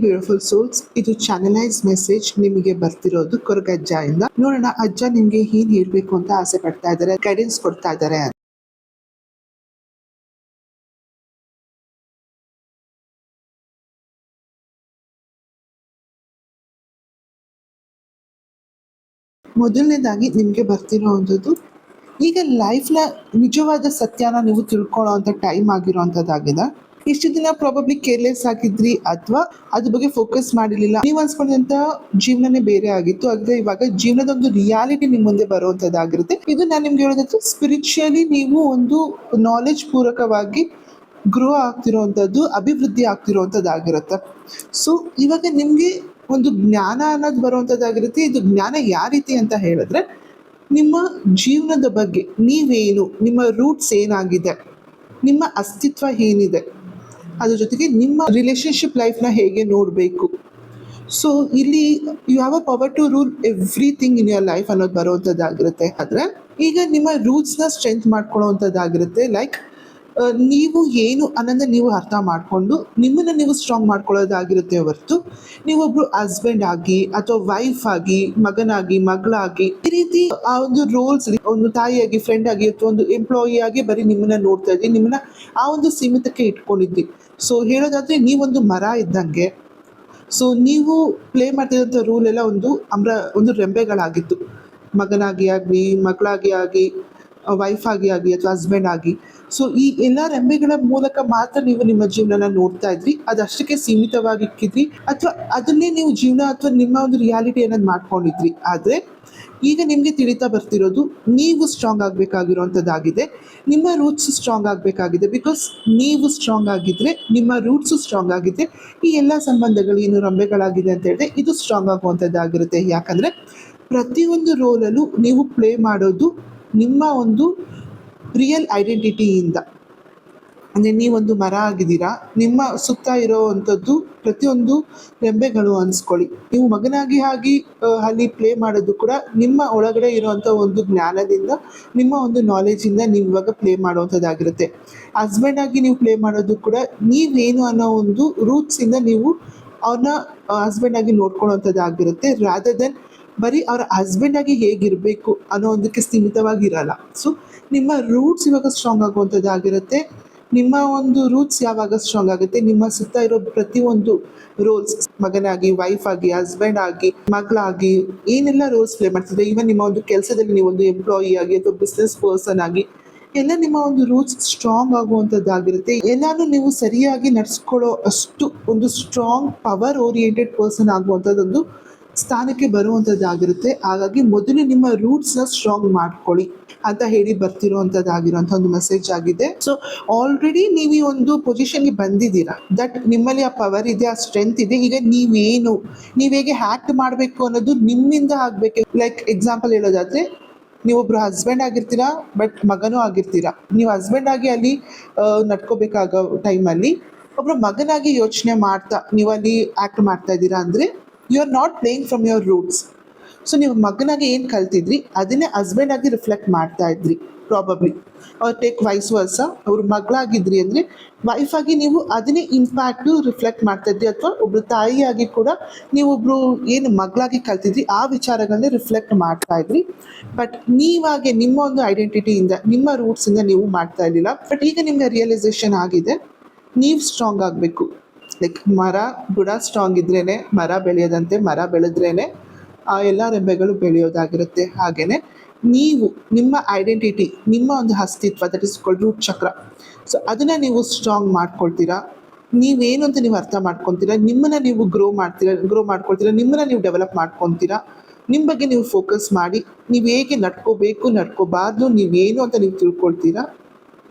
Beautiful souls, ಇದು channelise message ನಿಮಗೆ ಬರ್ತಿರೋದು ಕೊರಗಜ್ಜ ಇಂದ. ನೋಡೋಣ ಅಜ್ಜ ನಿಮ್ಗೆ ಏನ್ ಹೇಳ್ಬೇಕು ಅಂತ ಆಸೆ ಪಡ್ತಾ ಇದಾರೆ, ಗೈಡೆನ್ಸ್ ಕೊಡ್ತಾ ಇದಾರೆ. ಮೊದಲನೇದಾಗಿ ನಿಮ್ಗೆ ಬರ್ತಿರೋವಂಥದ್ದು, ಈಗ ಲೈಫ್ನ ನಿಜವಾದ ಸತ್ಯನ ನೀವು ತಿಳ್ಕೊಳ್ಳೋ ಅಂತ ಟೈಮ್ ಆಗಿರೋವಂಥದ್ದಾಗಿದೆ. ಇಷ್ಟು ದಿನ ಪ್ರಾಬಬ್ಲಿ ಕೇರ್ಲೆಸ್ ಆಗಿದ್ರಿ ಅಥವಾ ಅದ್ರ ಬಗ್ಗೆ ಫೋಕಸ್ ಮಾಡಿರ್ಲಿಲ್ಲ. ನೀವು ಅನ್ಸ್ಕೊಂಡಂತ ಜೀವನನೇ ಬೇರೆ ಆಗಿತ್ತು. ಆದ್ರೆ ಇವಾಗ ಜೀವನದ ಒಂದು ರಿಯಾಲಿಟಿ ನಿಮ್ ಮುಂದೆ ಬರುವಂತದ್ದಾಗಿರುತ್ತೆ. ಇದು ನಾನು ನಿಮ್ಗೆ ಹೇಳೋದಾದ್ರೆ ಸ್ಪಿರಿಚುಯಲಿ ನೀವು ಒಂದು ನಾಲೆಜ್ ಪೂರ್ವಕವಾಗಿ ಗ್ರೋ ಆಗ್ತಿರೋವಂಥದ್ದು, ಅಭಿವೃದ್ಧಿ ಆಗ್ತಿರೋವಂಥದ್ದಾಗಿರುತ್ತೆ. ಸೊ ಇವಾಗ ನಿಮ್ಗೆ ಒಂದು ಜ್ಞಾನ ಅನ್ನೋದು ಬರುವಂಥದ್ದಾಗಿರುತ್ತೆ. ಇದು ಜ್ಞಾನ ಯಾವ ರೀತಿ ಅಂತ ಹೇಳಿದ್ರೆ, ನಿಮ್ಮ ಜೀವನದ ಬಗ್ಗೆ ನೀವೇನು, ನಿಮ್ಮ ರೂಟ್ಸ್ ಏನಾಗಿದೆ, ನಿಮ್ಮ ಅಸ್ತಿತ್ವ ಏನಿದೆ, ಅದ್ರ ಜೊತೆಗೆ ನಿಮ್ಮ ರಿಲೇಶನ್ಶಿಪ್ ಲೈಫ್ನ ಹೇಗೆ ನೋಡಬೇಕು. ಸೊ ಇಲ್ಲಿ you have a power to rule everything in your life ಅನ್ನೋದು ಬರುವಂಥದ್ದಾಗಿರುತ್ತೆ. ಆದರೆ ಈಗ ನಿಮ್ಮ ರೂಟ್ಸ್ನ ಸ್ಟ್ರೆಂತ್ ಮಾಡ್ಕೊಳ್ಳೋವಂಥದ್ದಾಗಿರುತ್ತೆ. ಲೈಕ್ ನೀವು ಏನು ಅನ್ನೋದನ್ನ ನೀವು ಅರ್ಥ ಮಾಡಿಕೊಂಡು ನಿಮ್ಮನ್ನು ನೀವು ಸ್ಟ್ರಾಂಗ್ ಮಾಡ್ಕೊಳ್ಳೋದಾಗಿರುತ್ತೆ ಹೊರತು ನೀವೊಬ್ರು ಹಸ್ಬೆಂಡ್ ಆಗಿ ಅಥವಾ ವೈಫ್ ಆಗಿ, ಮಗನಾಗಿ, ಮಗಳಾಗಿ, ಈ ರೀತಿ ಆ ಒಂದು ರೋಲ್ಸ್, ಒಂದು ತಾಯಿಯಾಗಿ, ಫ್ರೆಂಡ್ ಆಗಿ ಅಥವಾ ಒಂದು ಎಂಪ್ಲಾಯಿ ಆಗಿ ಬರೀ ನಿಮ್ಮನ್ನ ನೋಡ್ತಾ ಇದ್ವಿ, ನಿಮ್ಮನ್ನ ಆ ಒಂದು ಸೀಮಿತಕ್ಕೆ ಇಟ್ಕೊಂಡಿದ್ವಿ. ಸೊ ಹೇಳೋದಾದ್ರೆ ನೀವೊಂದು ಮರ ಇದ್ದಂಗೆ. ಸೊ ನೀವು ಪ್ಲೇ ಮಾಡ್ತಿದ್ದಂಥ ರೂಲ್ ಎಲ್ಲ ಒಂದು ರೆಂಬೆಗಳಾಗಿತ್ತು. ಮಗನಾಗಿ ಆಗಲಿ, ಮಗಳಾಗಿ ಆಗಿ, ವೈಫ್ ಆಗಿ ಅಥವಾ ಹಸ್ಬೆಂಡ್ ಆಗಿ. ಸೊ ಈ ಎಲ್ಲ ರೆಂಬೆಗಳ ಮೂಲಕ ಮಾತ್ರ ನೀವು ನಿಮ್ಮ ಜೀವನನ ನೋಡ್ತಾ ಇದ್ರಿ, ಅದಷ್ಟಕ್ಕೆ ಸೀಮಿತವಾಗಿ ಇಕ್ಕಿದ್ರಿ ಅಥವಾ ಅದನ್ನೇ ನೀವು ಜೀವನ ಅಥವಾ ನಿಮ್ಮ ಒಂದು ರಿಯಾಲಿಟಿ ಅನ್ನೋದು ಮಾಡ್ಕೊಂಡಿದ್ರಿ. ಆದರೆ ಈಗ ನಿಮಗೆ ತಿಳಿತಾ ಬರ್ತಿರೋದು, ನೀವು ಸ್ಟ್ರಾಂಗ್ ಆಗಬೇಕಾಗಿರೋವಂಥದ್ದಾಗಿದೆ. ನಿಮ್ಮ ರೂಟ್ಸ್ ಸ್ಟ್ರಾಂಗ್ ಆಗಬೇಕಾಗಿದೆ. ಬಿಕಾಸ್ ನೀವು ಸ್ಟ್ರಾಂಗ್ ಆಗಿದ್ರೆ, ನಿಮ್ಮ ರೂಟ್ಸು ಸ್ಟ್ರಾಂಗ್ ಆಗಿದ್ರೆ, ಈ ಎಲ್ಲ ಸಂಬಂಧಗಳು ಏನು ರೆಂಬೆಗಳಾಗಿದೆ ಅಂತ ಹೇಳಿದ್ರೆ ಇದು ಸ್ಟ್ರಾಂಗ್ ಆಗುವಂಥದ್ದಾಗಿರುತ್ತೆ. ಯಾಕಂದರೆ ಪ್ರತಿಯೊಂದು ರೋಲಲ್ಲೂ ನೀವು ಪ್ಲೇ ಮಾಡೋದು ನಿಮ್ಮ ಒಂದು ರಿಯಲ್ ಐಡೆಂಟಿಟಿಯಿಂದ. ಅಂದರೆ ನೀವೊಂದು ಮರ ಆಗಿದ್ದೀರಾ, ನಿಮ್ಮ ಸುತ್ತ ಇರೋವಂಥದ್ದು ಪ್ರತಿಯೊಂದು ರೆಂಬೆಗಳು ಅನ್ಸ್ಕೊಳ್ಳಿ. ನೀವು ಮಗನಾಗಿ ಆಗಿ ಅಲ್ಲಿ ಪ್ಲೇ ಮಾಡೋದು ಕೂಡ ನಿಮ್ಮ ಒಳಗಡೆ ಇರೋವಂಥ ಒಂದು ಜ್ಞಾನದಿಂದ, ನಿಮ್ಮ ಒಂದು ನಾಲೆಜಿಂದ ನೀವು ಇವಾಗ ಪ್ಲೇ ಮಾಡುವಂಥದ್ದಾಗಿರುತ್ತೆ. ಹಸ್ಬೆಂಡ್ ಆಗಿ ನೀವು ಪ್ಲೇ ಮಾಡೋದು ಕೂಡ ನೀವೇನು ಅನ್ನೋ ಒಂದು ರೂಟ್ಸಿಂದ ನೀವು ಅವ್ರನ್ನ ಹಸ್ಬೆಂಡ್ ಆಗಿ ನೋಡ್ಕೊಳ್ಳೋವಂಥದ್ದಾಗಿರುತ್ತೆ. ರಾದರ್ ದೆನ್ ಬರೀ ಅವರ ಹಸ್ಬೆಂಡ್ ಆಗಿ ಹೇಗಿರಬೇಕು ಅನ್ನೋ ಒಂದಕ್ಕೆ ಸೀಮಿತವಾಗಿರಲ್ಲ. ಸೊ ನಿಮ್ಮ ರೂಟ್ಸ್ ಇವಾಗ ಸ್ಟ್ರಾಂಗ್ ಆಗುವಂಥದ್ದಾಗಿರುತ್ತೆ. ನಿಮ್ಮ ಒಂದು ರೂಟ್ಸ್ ಯಾವಾಗ ಸ್ಟ್ರಾಂಗ್ ಆಗುತ್ತೆ, ನಿಮ್ಮ ಸುತ್ತ ಇರೋ ಪ್ರತಿಯೊಂದು ರೋಲ್ಸ್, ಮಗನಾಗಿ, ವೈಫ್ ಆಗಿ, ಹಸ್ಬೆಂಡ್ ಆಗಿ, ಮಗಳಾಗಿ, ಏನೆಲ್ಲ ರೋಲ್ಸ್ ಪ್ಲೇ ಮಾಡ್ತಿದ್ರೆ, ಈವನ್ ನಿಮ್ಮ ಒಂದು ಕೆಲಸದಲ್ಲಿ ನೀವೊಂದು ಎಂಪ್ಲಾಯಿ ಆಗಿ ಅಥವಾ ಬಿಸ್ನೆಸ್ ಪರ್ಸನ್ ಆಗಿ, ಎಲ್ಲ ನಿಮ್ಮ ಒಂದು ರೂಟ್ಸ್ ಸ್ಟ್ರಾಂಗ್ ಆಗುವಂಥದ್ದಾಗಿರುತ್ತೆ. ಎಲ್ಲಾನು ನೀವು ಸರಿಯಾಗಿ ನಡೆಸ್ಕೊಳ್ಳೋ ಅಷ್ಟು ಒಂದು ಸ್ಟ್ರಾಂಗ್ ಪವರ್ ಓರಿಯೆಂಟೆಡ್ ಪರ್ಸನ್ ಆಗುವಂಥದ್ದೊಂದು ಸ್ಥಾನಕ್ಕೆ ಬರುವಂಥದ್ದಾಗಿರುತ್ತೆ. ಹಾಗಾಗಿ ಮೊದಲು ನಿಮ್ಮ ರೂಟ್ಸ್ನ ಸ್ಟ್ರಾಂಗ್ ಮಾಡ್ಕೊಳ್ಳಿ ಅಂತ ಹೇಳಿ ಬರ್ತಿರೋವಂಥದ್ದಾಗಿರೋಂಥ ಒಂದು ಮೆಸೇಜ್ ಆಗಿದೆ. ಸೊ ಆಲ್ರೆಡಿ ನೀವು ಈ ಒಂದು ಪೊಸಿಷನ್ಗೆ ಬಂದಿದ್ದೀರಾ. ದಟ್ ನಿಮ್ಮಲ್ಲಿ ಆ ಪವರ್ ಇದೆ, ಆ ಸ್ಟ್ರೆಂತ್ ಇದೆ. ಈಗ ನೀವು ಹೇಗೆ ಹ್ಯಾಕ್ಟ್ ಮಾಡಬೇಕು ಅನ್ನೋದು ನಿಮ್ಮಿಂದ ಆಗಬೇಕು. ಲೈಕ್ ಎಕ್ಸಾಂಪಲ್ ಹೇಳೋದಾದ್ರೆ, ನೀವೊಬ್ರು ಹಸ್ಬೆಂಡ್ ಆಗಿರ್ತೀರಾ, ಬಟ್ ಮಗನೂ ಆಗಿರ್ತೀರಾ. ನೀವು ಹಸ್ಬೆಂಡ್ ಆಗಿ ಅಲ್ಲಿ ನಡ್ಕೋಬೇಕಾಗೋ ಟೈಮಲ್ಲಿ ಒಬ್ಬರು ಮಗನಾಗಿ ಯೋಚನೆ ಮಾಡ್ತಾ ನೀವಲ್ಲಿ ಆ್ಯಕ್ಟ್ ಮಾಡ್ತಾ ಇದ್ದೀರಾ ಅಂದರೆ you are not playing from your roots. So ನೀವು ಮಗನಾಗಿ ಏನು ಕಲ್ತಿದ್ರಿ ಅದನ್ನೇ ಹಸ್ಬೆಂಡ್ ಆಗಿ ರಿಫ್ಲೆಕ್ಟ್ ಮಾಡ್ತಾ ಇದ್ರಿ ಪ್ರಾಬಬ್ಲಿ. ಟೇಕ್ ವೈಸ್ ವರ್ಸ, ಅವ್ರು ಮಗಳಾಗಿದ್ರಿ ಅಂದರೆ ವೈಫ್ ಆಗಿ ನೀವು ಅದನ್ನೇ ಇಂಪ್ಯಾಕ್ಟು ರಿಫ್ಲೆಕ್ಟ್ ಮಾಡ್ತಾ ಇದ್ರಿ. ಅಥವಾ ಒಬ್ರು ತಾಯಿಯಾಗಿ ಕೂಡ ನೀವೊಬ್ರು ಏನು ಮಗಳಾಗಿ ಕಲ್ತಿದ್ರಿ ಆ ವಿಚಾರಗಳನ್ನೇ ರಿಫ್ಲೆಕ್ಟ್ ಮಾಡ್ತಾ ಇದ್ರಿ. ಬಟ್ ನೀವಾಗೆ ನಿಮ್ಮ ಒಂದು ಐಡೆಂಟಿಟಿಯಿಂದ, ನಿಮ್ಮ ರೂಟ್ಸಿಂದ ನೀವು ಮಾಡ್ತಾ ಇರಲಿಲ್ಲ. ಬಟ್ ಈಗ ನಿಮಗೆ ರಿಯಲೈಸೇಷನ್ ಆಗಿದೆ, ನೀವು ಸ್ಟ್ರಾಂಗ್ ಆಗಬೇಕು. ಲೈಕ್ ಮರ ಬುಡ ಸ್ಟ್ರಾಂಗ್ ಇದ್ರೇ ಮರ ಬೆಳೆಯೋದಂತೆ, ಮರ ಬೆಳೆದ್ರೇ ಆ ಎಲ್ಲ ರೆಂಬೆಗಳು ಬೆಳೆಯೋದಾಗಿರುತ್ತೆ. ಹಾಗೆಯೇ ನೀವು ನಿಮ್ಮ ಐಡೆಂಟಿಟಿ, ನಿಮ್ಮ ಒಂದು ಅಸ್ತಿತ್ವ, ದಟ್ ಇಸ್ ಕಾಲ್ಡ್ ರೂಟ್ ಚಕ್ರ. ಸೊ ಅದನ್ನು ನೀವು ಸ್ಟ್ರಾಂಗ್ ಮಾಡ್ಕೊಳ್ತೀರಾ. ನೀವೇನು ಅಂತ ನೀವು ಅರ್ಥ ಮಾಡ್ಕೊತೀರಾ, ನಿಮ್ಮನ್ನು ನೀವು ಗ್ರೋ ಮಾಡ್ಕೊಳ್ತೀರಾ, ನಿಮ್ಮನ್ನು ನೀವು ಡೆವಲಪ್ ಮಾಡ್ಕೊತೀರಾ. ನಿಮ್ಮ ಬಗ್ಗೆ ನೀವು ಫೋಕಸ್ ಮಾಡಿ ನೀವು ಹೇಗೆ ನಡ್ಕೋಬೇಕು, ನಡ್ಕೋಬಾರ್ದು, ನೀವೇನು ಅಂತ ನೀವು ತಿಳ್ಕೊಳ್ತೀರಾ.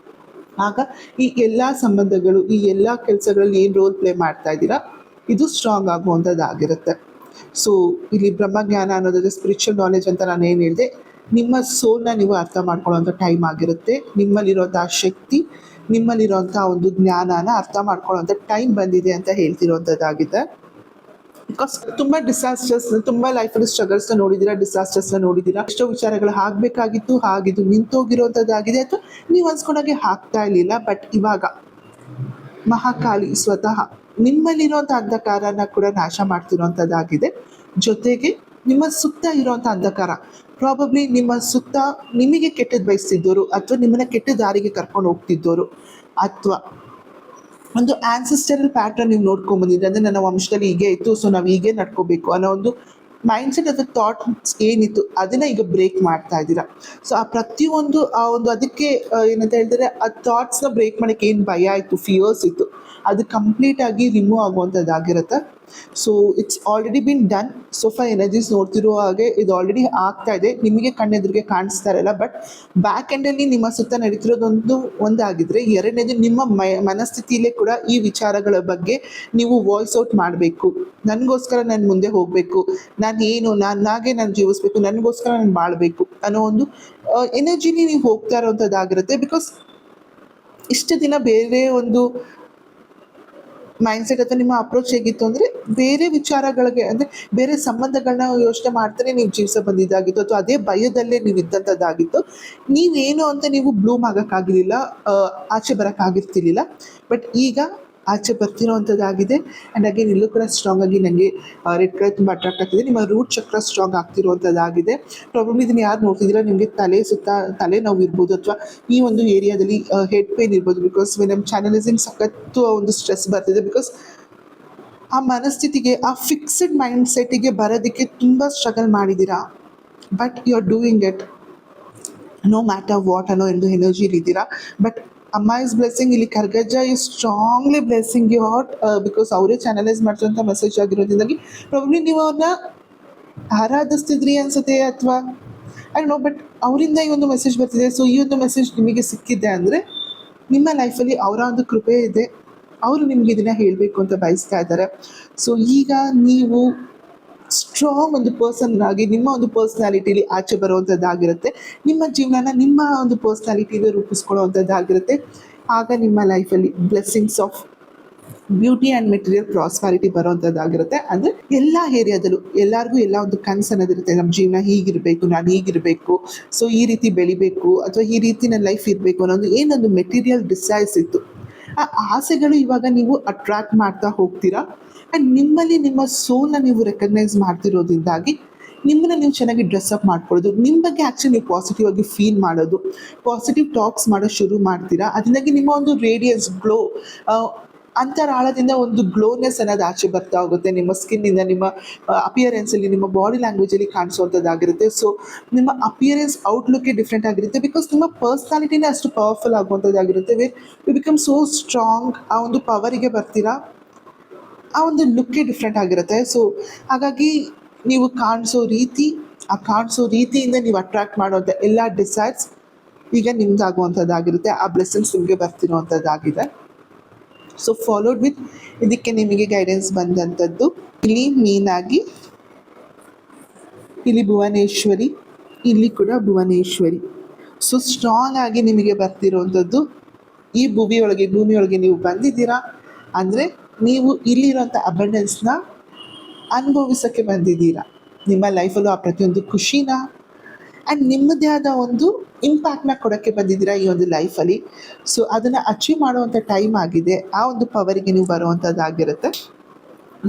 ಆಗ ಈ ಎಲ್ಲ ಸಂಬಂಧಗಳು, ಈ ಎಲ್ಲ ಕೆಲಸಗಳಲ್ಲಿ ಏನು ರೋಲ್ ಪ್ಲೇ ಮಾಡ್ತಾ ಇದ್ದೀರಾ ಇದು ಸ್ಟ್ರಾಂಗ್ ಆಗುವಂಥದ್ದಾಗಿರುತ್ತೆ. ಸೊ ಇಲ್ಲಿ ಬ್ರಹ್ಮಜ್ಞಾನ ಅನ್ನೋದಾದ್ರೆ ಸ್ಪಿರಿಚುವಲ್ ನಾಲೆಜ್ ಅಂತ ನಾನು ಏನು ಹೇಳಿದೆ, ನಿಮ್ಮ ಸೋಲ್ನ ನೀವು ಅರ್ಥ ಮಾಡ್ಕೊಳ್ಳೋವಂಥ ಟೈಮ್ ಆಗಿರುತ್ತೆ. ನಿಮ್ಮಲ್ಲಿರೋಂಥ ಶಕ್ತಿ, ನಿಮ್ಮಲ್ಲಿರೋಂಥ ಒಂದು ಜ್ಞಾನನ ಅರ್ಥ ಮಾಡ್ಕೊಳ್ಳೋವಂಥ ಟೈಮ್ ಬಂದಿದೆ ಅಂತ ಹೇಳ್ತಿರೋವಂಥದ್ದಾಗಿದೆ. ಬಿಕಾಸ್ ತುಂಬ ಡಿಸಾಸ್ಟರ್ಸ್, ತುಂಬ ಲೈಫಲ್ಲಿ ಸ್ಟ್ರಗಲ್ಸ್ನ ನೋಡಿದ್ದೀರಾ, ಡಿಸಾಸ್ಟರ್ಸ್ನ ನೋಡಿದ್ದೀರಾ. ಎಷ್ಟೋ ವಿಚಾರಗಳು ಆಗಬೇಕಾಗಿತ್ತು, ಹಾಗಿದ್ದು ನಿಂತೋಗಿರೋವಂಥದ್ದಾಗಿದೆ, ಅಥವಾ ನೀವು ಅನ್ಸ್ಕೊಂಡಾಗೆ ಆಗ್ತಾ ಇರಲಿಲ್ಲ. ಬಟ್ ಇವಾಗ ಮಹಾಕಾಳಿ ಸ್ವತಃ ನಿಮ್ಮಲ್ಲಿರುವಂಥ ಅಂಧಕಾರನ ಕೂಡ ನಾಶ ಮಾಡ್ತಿರೋವಂಥದ್ದಾಗಿದೆ. ಜೊತೆಗೆ ನಿಮ್ಮ ಸುತ್ತ ಇರುವಂಥ ಅಂಧಕಾರ, ಪ್ರಾಬಬ್ಲಿ ನಿಮ್ಮ ಸುತ್ತ ನಿಮಗೆ ಕೆಟ್ಟದ್ದು ಬಯಸ್ತಿದ್ದವರು, ಅಥವಾ ನಿಮ್ಮನ್ನ ಕೆಟ್ಟ ದಾರಿಗೆ ಕರ್ಕೊಂಡು ಹೋಗ್ತಿದ್ದವರು, ಅಥವಾ ಒಂದು ಆನ್ಸಿಸ್ಟರಲ್ ಪ್ಯಾಟ್ರನ್ ನೀವು ನೋಡ್ಕೊಂಬಂದಿದ್ರೆ, ಅಂದರೆ ನನ್ನ ವಂಶದಲ್ಲಿ ಹೀಗೆ ಇತ್ತು, ಸೊ ನಾವು ಹೀಗೆ ನಡ್ಕೋಬೇಕು ಅನ್ನೋ ಒಂದು ಮೈಂಡ್ಸೆಟ್ ಅಥವಾ ಥಾಟ್ಸ್ ಏನಿತ್ತು ಅದನ್ನು ಈಗ ಬ್ರೇಕ್ ಮಾಡ್ತಾ ಇದ್ದೀರಾ. ಸೊ ಆ ಪ್ರತಿಯೊಂದು ಆ ಒಂದು ಅದಕ್ಕೆ ಏನಂತ ಹೇಳಿದ್ರೆ, ಆ ಥಾಟ್ಸ್ನ ಬ್ರೇಕ್ ಮಾಡೋಕ್ಕೆ ಏನು ಭಯ ಇತ್ತು, ಫಿಯರ್ಸ್ ಇತ್ತು, ಅದು ಕಂಪ್ಲೀಟಾಗಿ ರಿಮೂವ್ ಆಗುವಂಥದ್ದಾಗಿರುತ್ತೆ. So it's already been done. ಸೋಫಾ ಎನರ್ಜೀಸ್ ನೋಡ್ತಿರೋ ಹಾಗೆ ಇದು ಆಲ್ರೆಡಿ ಆಗ್ತಾ ಇದೆ, ನಿಮಗೆ ಕಣ್ಣೆದುರಿಗೆ ಕಾಣಿಸ್ತಾ ಇರಲ್ಲ. ಬಟ್ ಬ್ಯಾಕ್ ಎಂಡಲ್ಲಿ ನಿಮ್ಮ ಸುತ್ತ ನಡೀತಿರೋದೊಂದು ಒಂದಾಗಿದ್ರೆ, ಎರಡನೇದು ನಿಮ್ಮ ಮನಸ್ಥಿತಿಯಲ್ಲೇ ಕೂಡ ಈ ವಿಚಾರಗಳ ಬಗ್ಗೆ ನೀವು ವಾಯ್ಸ್ ಔಟ್ ಮಾಡಬೇಕು. ನನಗೋಸ್ಕರ ನಾನು ಮುಂದೆ ಹೋಗಬೇಕು, ನಾನಾಗೆ ನಾನು ಜೀವಿಸ್ಬೇಕು, ನನಗೋಸ್ಕರ ನಾನು ಬಾಳಬೇಕು ಅನ್ನೋ ಒಂದು ಎನರ್ಜಿನಿ ನೀವು ಹೋಗ್ತಾ ಇರೋವಂಥದ್ದಾಗಿರುತ್ತೆ. ಬಿಕಾಸ್ ಇಷ್ಟು ದಿನ ಬೇರೆ ಒಂದು ಮೈಂಡ್ಸೆಟ್ ಅಥವಾ ನಿಮ್ಮ ಅಪ್ರೋಚ್ ಹೇಗಿತ್ತು ಅಂದರೆ, ಬೇರೆ ವಿಚಾರಗಳಿಗೆ ಅಂದರೆ ಬೇರೆ ಸಂಬಂಧಗಳನ್ನ ಯೋಚನೆ ಮಾಡ್ತಾನೆ ನೀವು ಜೀವಿಸ ಬಂದಿದ್ದಾಗಿತ್ತು, ಅಥವಾ ಅದೇ ಭಯದಲ್ಲೇ ನೀವು ಇದ್ದಂಥದ್ದಾಗಿತ್ತು. ನೀವೇನು ಅಂತ ನೀವು ಬ್ಲೂಮ್ ಆಗೋಕ್ಕಾಗಿರಲಿಲ್ಲ, ಆಚೆ ಬರೋಕ್ಕಾಗಿರ್ತಿರ್ಲಿಲ್ಲ. ಬಟ್ ಈಗ ಆಚೆ ಬರ್ತಿರೋವಂಥದ್ದಾಗಿದೆ. ಆ್ಯಂಡ್ ಅಗೇನ್ ಇಲ್ಲೂ ಕೂಡ ಸ್ಟ್ರಾಂಗ್ ಆಗಿ ನನಗೆ ರೆಡ್ ಕಲರ್ ತುಂಬ ಅಟ್ರಾಕ್ಟ್ ಆಗ್ತಿದೆ. ನಿಮ್ಮ ರೂಟ್ ಚಕ್ರ ಸ್ಟ್ರಾಂಗ್ ಆಗ್ತಿರುವಂಥದ್ದಾಗಿದೆ. ಪ್ರಾಬ್ಲಮ್ ಇದನ್ನು ಯಾರು ನೋಡ್ತಿದ್ದೀರಾ, ನಿಮಗೆ ತಲೆ ಸುತ್ತ ತಲೆನೋವು ಇರ್ಬೋದು, ಅಥವಾ ಈ ಒಂದು ಏರಿಯಾದಲ್ಲಿ ಹೆಡ್ ಪೇನ್ ಇರ್ಬೋದು. ಬಿಕಾಸ್ ನಮ್ಮ ಚಾನಲಿಸಮ್ ಸಖತ್ತು ಒಂದು ಸ್ಟ್ರೆಸ್ ಬರ್ತಿದೆ. ಬಿಕಾಸ್ ಆ ಮನಸ್ಥಿತಿಗೆ, ಆ ಫಿಕ್ಸ್ಡ್ ಮೈಂಡ್ ಸೆಟ್ಟಿಗೆ ಬರೋದಕ್ಕೆ ತುಂಬ ಸ್ಟ್ರಗಲ್ ಮಾಡಿದ್ದೀರಾ. But you are doing it no matter what ಅನ್ನೋ ಒಂದು ಎನರ್ಜಿಲಿದ್ದೀರಾ. ಬಟ್ ಅಮ್ಮ ಇಸ್ ಬ್ಲೆಸ್ಸಿಂಗ್, ಇಲ್ಲಿ Koragajja is strongly blessing you hot. Because ಅವರೇ ಚಾನಲೈಸ್ ಮಾಡ್ತಿರೋಂಥ ಮೆಸೇಜ್ ಆಗಿರೋದ್ರಿಂದಾಗಿ ಪ್ರಾಬ್ಲಿ ನೀವು ಅವ್ರನ್ನ ಆರಾಧಿಸ್ತಿದ್ರಿ ಅನಿಸುತ್ತೆ, ಅಥವಾ ಐ ನೋ, ಬಟ್ ಅವರಿಂದ ಈ ಒಂದು ಮೆಸೇಜ್ ಬರ್ತಿದೆ. ಸೊ ಈ ಒಂದು ಮೆಸೇಜ್ ನಿಮಗೆ ಸಿಕ್ಕಿದೆ ಅಂದರೆ ನಿಮ್ಮ ಲೈಫಲ್ಲಿ ಅವರ ಒಂದು ಕೃಪೆ ಇದೆ, ಅವರು ನಿಮಗೆ ಇದನ್ನು ಹೇಳಬೇಕು ಅಂತ ಬಯಸ್ತಾ ಇದ್ದಾರೆ. ಸೊ ಈಗ ನೀವು ಸ್ಟ್ರಾಂಗ್ ಒಂದು ಪರ್ಸನ್ ಆಗಿ ನಿಮ್ಮ ಒಂದು ಪರ್ಸ್ನಾಲಿಟಿಲಿ ಆಚೆ ಬರುವಂಥದ್ದಾಗಿರುತ್ತೆ. ನಿಮ್ಮ ಜೀವನನ ನಿಮ್ಮ ಒಂದು ಪರ್ಸ್ನಾಲಿಟಿಯಿಂದ ರೂಪಿಸ್ಕೊಳ್ಳುವಂಥದ್ದಾಗಿರುತ್ತೆ. ಆಗ ನಿಮ್ಮ ಲೈಫಲ್ಲಿ blessings of beauty and material prosperity ಬರೋವಂಥದ್ದಾಗಿರುತ್ತೆ. ಅಂದರೆ ಎಲ್ಲ ಏರಿಯಾದಲ್ಲೂ ಎಲ್ಲರಿಗೂ ಎಲ್ಲ ಒಂದು ಕನಸು ಅನ್ನೋದಿರುತ್ತೆ, ನಮ್ಮ ಜೀವನ ಹೀಗಿರಬೇಕು, ನಾನು ಹೀಗಿರಬೇಕು, ಸೊ ಈ ರೀತಿ ಬೆಳಿಬೇಕು, ಅಥವಾ ಈ ರೀತಿ ನನ್ನ ಲೈಫ್ ಇರಬೇಕು ಅನ್ನೋದು ಏನೊಂದು ಮೆಟೀರಿಯಲ್ ಡಿಸೈರ್ಸ್ ಇತ್ತು, ಆ ಆಸೆಗಳು ಇವಾಗ ನೀವು ಅಟ್ರಾಕ್ಟ್ ಮಾಡ್ತಾ ಹೋಗ್ತೀರಾ. ಆ್ಯಂಡ್ ನಿಮ್ಮಲ್ಲಿ ನಿಮ್ಮ ಸೋಲ್ನ ನೀವು ರೆಕಗ್ನೈಸ್ ಮಾಡ್ತಿರೋದ್ರಿಂದಾಗಿ ನಿಮ್ಮನ್ನು ನೀವು ಚೆನ್ನಾಗಿ ಡ್ರೆಸ್ಅಪ್ ಮಾಡ್ಕೊಳ್ಳೋದು, ನಿಮ್ಮ ಬಗ್ಗೆ ಆ್ಯಕ್ಚುಲಿ ನೀವು ಪಾಸಿಟಿವ್ ಆಗಿ ಫೀಲ್ ಮಾಡೋದು, ಪಾಸಿಟಿವ್ ಟಾಕ್ಸ್ ಮಾಡೋದು ಶುರು ಮಾಡ್ತೀರಾ. ಅದರಿಂದಾಗಿ ನಿಮ್ಮ ಒಂದು ರೇಡಿಯನ್ಸ್ ಗ್ಲೋ, ಅಂತರಾಳದಿಂದ ಒಂದು ಗ್ಲೋನೆಸ್ ಅನ್ನೋದು ಆಚೆ ಬರ್ತಾ ಹೋಗುತ್ತೆ. ನಿಮ್ಮ ಸ್ಕಿನ್ನಿಂದ, ನಿಮ್ಮ ಅಪಿಯರೆನ್ಸಲ್ಲಿ, ನಿಮ್ಮ ಬಾಡಿ ಲ್ಯಾಂಗ್ವೇಜಲ್ಲಿ ಕಾಣಿಸೋವಂಥದ್ದಾಗಿರುತ್ತೆ. ಸೊ ನಿಮ್ಮ ಅಪಿಯರೆನ್ಸ್ ಔಟ್ಲುಕ್ಕೇ ಡಿಫ್ರೆಂಟ್ ಆಗಿರುತ್ತೆ. ಬಿಕಾಸ್ ನಿಮ್ಮ ಪರ್ಸ್ನಾಲಿಟಿನೇ ಅಷ್ಟು ಪವರ್ಫುಲ್ ಆಗುವಂಥದ್ದಾಗಿರುತ್ತೆ. Where you become so strong. ಆ ಒಂದು ಪವರಿಗೆ ಬರ್ತೀರಾ, ಆ ಒಂದು ಲುಕ್ಕೇ ಡಿಫ್ರೆಂಟ್ ಆಗಿರುತ್ತೆ. ಸೊ ಹಾಗಾಗಿ ನೀವು ಕಾಣಿಸೋ ರೀತಿ, ಆ ಕಾಣಿಸೋ ರೀತಿಯಿಂದ ನೀವು ಅಟ್ರಾಕ್ಟ್ ಮಾಡುವಂಥ ಎಲ್ಲ ಡಿಸೈರ್ಸ್ ಈಗ ನಿಮ್ದಾಗುವಂಥದ್ದಾಗಿರುತ್ತೆ. ಆ ಬ್ಲೆಸ್ಸಿಂಗ್ಸ್ ನಿಮಗೆ ಬರ್ತಿರೋವಂಥದ್ದಾಗಿದೆ. ಸೊ ಫಾಲೋಡ್ ವಿತ್ ಇದಕ್ಕೆ ನಿಮಗೆ ಗೈಡೆನ್ಸ್ ಬಂದಂಥದ್ದು ಇಲ್ಲಿ ಮೇನಾಗಿ ಇಲ್ಲಿ ಭುವನೇಶ್ವರಿ, ಇಲ್ಲಿ ಕೂಡ ಭುವನೇಶ್ವರಿ. ಸೊ ಸ್ಟ್ರಾಂಗ್ ಆಗಿ ನಿಮಗೆ ಬರ್ತಿರೋವಂಥದ್ದು, ಈ ಭೂಮಿಯೊಳಗೆ ನೀವು ಬಂದಿದ್ದೀರಾ ಅಂದರೆ ನೀವು ಇಲ್ಲಿರೋಂಥ ಅಬಂಡೆನ್ಸ್ನ ಅನುಭವಿಸೋಕ್ಕೆ ಬಂದಿದ್ದೀರಾ. ನಿಮ್ಮ ಲೈಫಲ್ಲೂ ಆ ಪ್ರತಿಯೊಂದು ಖುಷಿನ ಆ್ಯಂಡ್ ನಿಮ್ಮದೇ ಆದ ಒಂದು ಇಂಪ್ಯಾಕ್ಟ್ನ ಕೊಡೋಕ್ಕೆ ಬಂದಿದ್ದೀರಾ ಈ ಒಂದು ಲೈಫಲ್ಲಿ. ಸೊ ಅದನ್ನು ಅಚೀವ್ ಮಾಡುವಂಥ ಟೈಮ್ ಆಗಿದೆ. ಆ ಒಂದು ಪವರಿಗೆ ನೀವು ಬರುವಂಥದ್ದಾಗಿರುತ್ತೆ.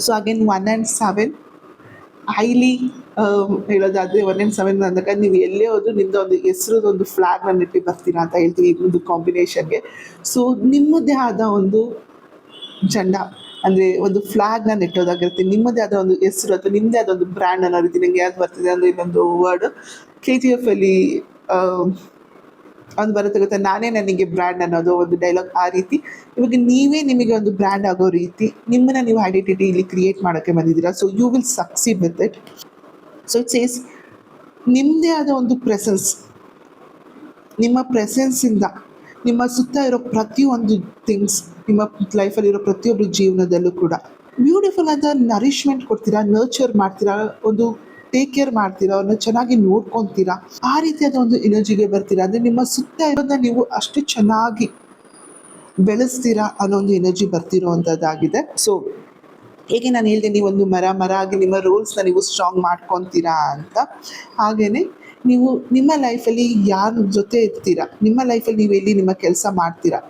ಸೊ ಅಗೇನ್ 1 and 7 ಹೈಲಿ ಹೇಳೋದಾದರೆ 1 and 7 ಅಂದಾಗ ನೀವು ಎಲ್ಲೇ ಹೋದರೂ ನಿಮ್ಮದು ಒಂದು ಹೆಸರದೊಂದು ಫ್ಲ್ಯಾಗ್ನ ನೆಟ್ಟಿ ಬರ್ತೀರಾ ಅಂತ ಹೇಳ್ತೀವಿ ಈ ಒಂದು ಕಾಂಬಿನೇಷನ್ಗೆ. ಸೊ ನಿಮ್ಮದೇ ಆದ ಒಂದು ಜೆಂಡ ಅಂದರೆ ಒಂದು ಫ್ಲ್ಯಾಗ್ನ ನೆಟ್ಟೋದಾಗಿರುತ್ತೆ, ನಿಮ್ಮದೇ ಆದ ಒಂದು ಹೆಸರು ಅಥವಾ ನಿಮ್ಮದೇ ಆದ ಒಂದು ಬ್ರ್ಯಾಂಡ್ ಅನ್ನೋ ರೀತಿ. ನನಗೆ ಯಾವ್ದು ಬರ್ತಿದೆ ಅಂದರೆ ಇನ್ನೊಂದು ವರ್ಡ್ KGF ಅಲ್ಲಿ ಒಂದು ಬರುತ್ತೆ ಗೊತ್ತಾ, ನಾನೇ ನನಗೆ ಬ್ರ್ಯಾಂಡ್ ಅನ್ನೋದು ಒಂದು ಡೈಲಾಗ್. ಆ ರೀತಿ ಇವಾಗ ನೀವೇ ನಿಮಗೆ ಒಂದು ಬ್ರ್ಯಾಂಡ್ ಆಗೋ ರೀತಿ ನಿಮ್ಮನ್ನು ನೀವು ಐಡೆಂಟಿಟಿ ಇಲ್ಲಿ ಕ್ರಿಯೇಟ್ ಮಾಡೋಕ್ಕೆ ಬಂದಿದ್ದೀರಾ. So you will succeed with it. So it says ನಿಮ್ಮದೇ ಆದ ಒಂದು ಪ್ರೆಸೆನ್ಸ್, ನಿಮ್ಮ ಪ್ರೆಸೆನ್ಸಿಂದ ನಿಮ್ಮ ಸುತ್ತ ಇರೋ ಪ್ರತಿಯೊಂದು ಥಿಂಗ್ಸ್, ನಿಮ್ಮ ಲೈಫಲ್ಲಿರೋ ಪ್ರತಿಯೊಬ್ಬರ ಜೀವನದಲ್ಲೂ ಕೂಡ ಬ್ಯೂಟಿಫುಲ್ ಆದ ನರಿಶ್ಮೆಂಟ್ ಕೊಡ್ತೀರಾ, ನರ್ಚರ್ ಮಾಡ್ತೀರಾ, ಒಂದು ಟೇಕ್ ಕೇರ್ ಮಾಡ್ತೀರಾ, ಅವ್ರನ್ನ ಚೆನ್ನಾಗಿ ನೋಡ್ಕೊತೀರಾ. ಆ ರೀತಿಯಾದ ಒಂದು ಎನರ್ಜಿಗೆ ಬರ್ತೀರಾ. ಅಂದರೆ ನಿಮ್ಮ ಸುತ್ತ ಇರೋದನ್ನ ನೀವು ಅಷ್ಟು ಚೆನ್ನಾಗಿ ಬೆಳೆಸ್ತೀರಾ ಅನ್ನೋ ಒಂದು ಎನರ್ಜಿ ಬರ್ತಿರೋವಂಥದ್ದಾಗಿದೆ. ಸೊ ಹೇಗೆ ನಾನು ಹೇಳಿದೆ, ನೀವೊಂದು ಮರ ಆಗಿ ನಿಮ್ಮ ರೋಲ್ಸ್ನ ನೀವು ಸ್ಟ್ರಾಂಗ್ ಮಾಡ್ಕೊತೀರಾ ಅಂತ, ಹಾಗೆಯೇ ನೀವು ನಿಮ್ಮ ಲೈಫಲ್ಲಿ ಯಾರ ಜೊತೆ ಇರ್ತೀರಾ, ನಿಮ್ಮ ಲೈಫಲ್ಲಿ ನೀವು ಎಲ್ಲಿ ನಿಮ್ಮ ಕೆಲಸ ಮಾಡ್ತೀರಾ,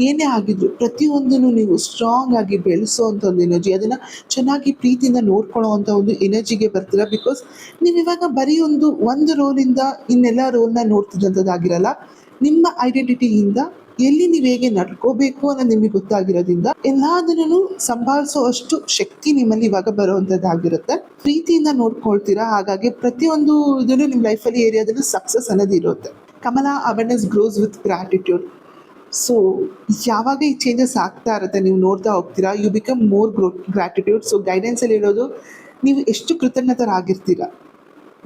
ಏನೇ ಆಗಿದ್ರು ಪ್ರತಿಯೊಂದನ್ನು ನೀವು ಸ್ಟ್ರಾಂಗ್ ಆಗಿ ಬೆಳೆಸೋವಂಥ ಒಂದು ಎನರ್ಜಿ, ಅದನ್ನು ಚೆನ್ನಾಗಿ ಪ್ರೀತಿಯಿಂದ ನೋಡ್ಕೊಳ್ಳೋ ಅಂಥ ಒಂದು ಎನರ್ಜಿಗೆ ಬರ್ತೀರಾ. ಬಿಕಾಸ್ ನೀವು ಇವಾಗ ಬರೀ ಒಂದು ರೋಲಿಂದ ಇನ್ನೆಲ್ಲ ರೋಲ್ನ ನೋಡ್ತಿದ್ದಂಥದ್ದಾಗಿರಲ್ಲ. ನಿಮ್ಮ ಐಡೆಂಟಿಟಿಯಿಂದ ಎಲ್ಲಿ ನೀವು ಹೇಗೆ ನಡ್ಕೋಬೇಕು ಅನ್ನೋದು ನಿಮಗೆ ಗೊತ್ತಾಗಿರೋದ್ರಿಂದ ಎಲ್ಲದನ್ನೂ ಸಂಭಾಳಿಸೋ ಅಷ್ಟು ಶಕ್ತಿ ನಿಮ್ಮಲ್ಲಿ ಇವಾಗ ಬರುವಂಥದ್ದಾಗಿರುತ್ತೆ. ಪ್ರೀತಿಯಿಂದ ನೋಡ್ಕೊಳ್ತೀರಾ, ಹಾಗಾಗಿ ಪ್ರತಿಯೊಂದು ಇದನ್ನು ನಿಮ್ಮ ಲೈಫಲ್ಲಿ ಏರಿಯಾದಲ್ಲೂ ಸಕ್ಸಸ್ ಅನ್ನೋದು ಇರುತ್ತೆ. ಕಮಲ awareness grows with gratitude. So ಯಾವಾಗ ಈ ಚೇಂಜಸ್ ಆಗ್ತಾ ಇರುತ್ತೆ, ನೀವು ನೋಡ್ತಾ ಹೋಗ್ತೀರಾ, you become more gratitude. So ಗೈಡೆನ್ಸಲ್ಲಿ ಇರೋದು ನೀವು ಎಷ್ಟು ಕೃತಜ್ಞತರಾಗಿರ್ತೀರ